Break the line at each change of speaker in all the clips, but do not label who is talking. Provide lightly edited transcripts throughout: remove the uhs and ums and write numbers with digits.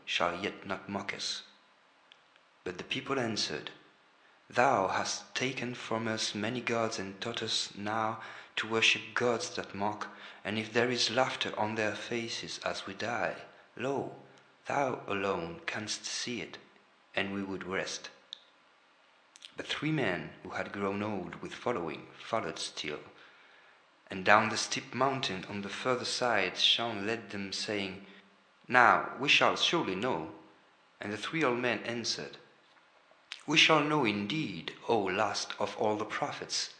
shall yet not mock us. But the people answered, Thou hast taken from us many gods and taught us now to worship gods that mock, and if there is laughter on their faces as we die, lo, thou alone canst see it, and we would rest. But 3 men who had grown old with following followed still, and down the steep mountain on the further side Shaun led them, saying, Now we shall surely know. And the 3 old men answered, We shall know indeed, O last of all the prophets.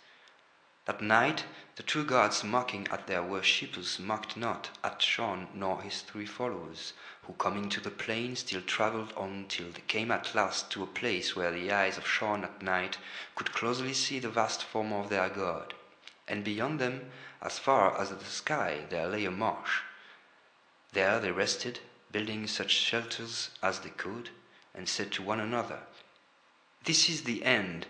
That night the true gods, mocking at their worshippers, mocked not at Shaun nor his 3 followers, who coming to the plain still travelled on till they came at last to a place where the eyes of Shaun at night could closely see the vast form of their god. And beyond them, as far as the sky, there lay a marsh. There they rested, building such shelters as they could, and said to one another, This is the end,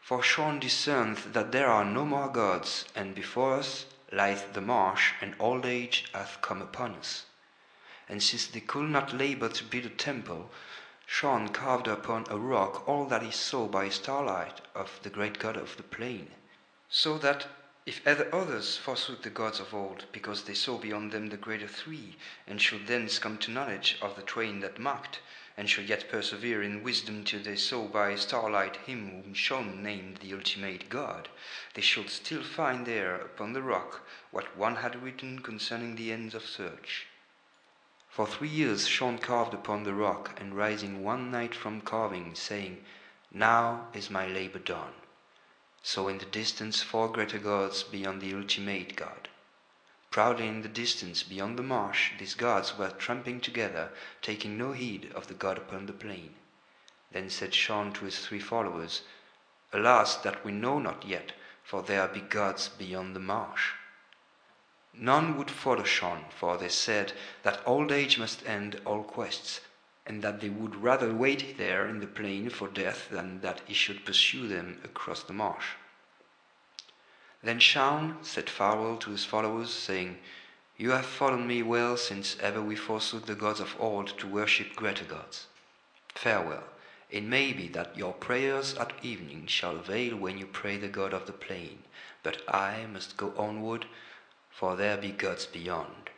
for Shaun discerneth that there are no more gods, and before us lieth the marsh, and old age hath come upon us. And since they could not labour to build a temple, Shaun carved upon a rock all that he saw by starlight of the great god of the plain, so that if ever others forsook the gods of old, because they saw beyond them the greater 3, and should thence come to knowledge of the twain that mocked, and should yet persevere in wisdom till they saw by starlight him whom Shaun named the ultimate God, they should still find there upon the rock what one had written concerning the ends of search. For 3 years Shaun carved upon the rock, and rising one night from carving, saying, Now is my labour done, saw in the distance 4 greater gods beyond the ultimate God. Proudly in the distance beyond the marsh these gods were tramping together, taking no heed of the god upon the plain. Then said Shaun to his 3 followers, Alas, that we know not yet, for there be gods beyond the marsh. None would follow Shaun, for they said that old age must end all quests, and that they would rather wait there in the plain for death than that he should pursue them across the marsh. Then Shaun said farewell to his followers, saying, You have followed me well since ever we forsook the gods of old to worship greater gods. Farewell. It may be that your prayers at evening shall avail when you pray the god of the plain, but I must go onward, for there be gods beyond.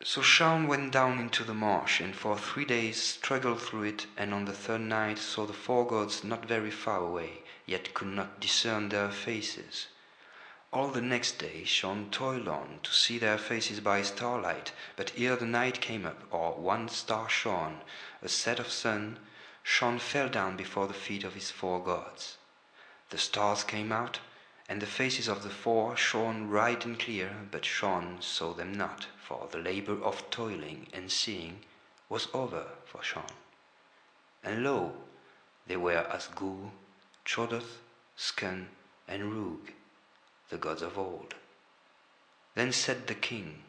So Shaun went down into the marsh, and for 3 days struggled through it, and on the 3rd night saw the 4 gods not very far away, yet could not discern their faces. All the next day Shaun toiled on to see their faces by starlight, but ere the night came up, or 1 star shone, a set of sun, Shaun fell down before the feet of his 4 gods. The stars came out, and the faces of the 4 shone bright and clear, but Shaun saw them not, for the labour of toiling and seeing was over for Shaun. And lo, they were as Gu, Chodoth, Skun, and Rug, the gods of old. Then said the king,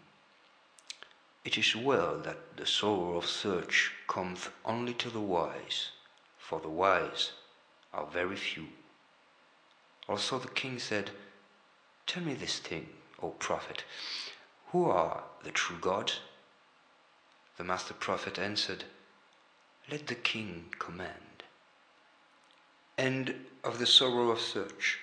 It is well that the sorrow of search cometh only to the wise, for the wise are very few. Also the king said, Tell me this thing, O prophet, who are the true gods? The master prophet answered, Let the king command. End of the sorrow of search.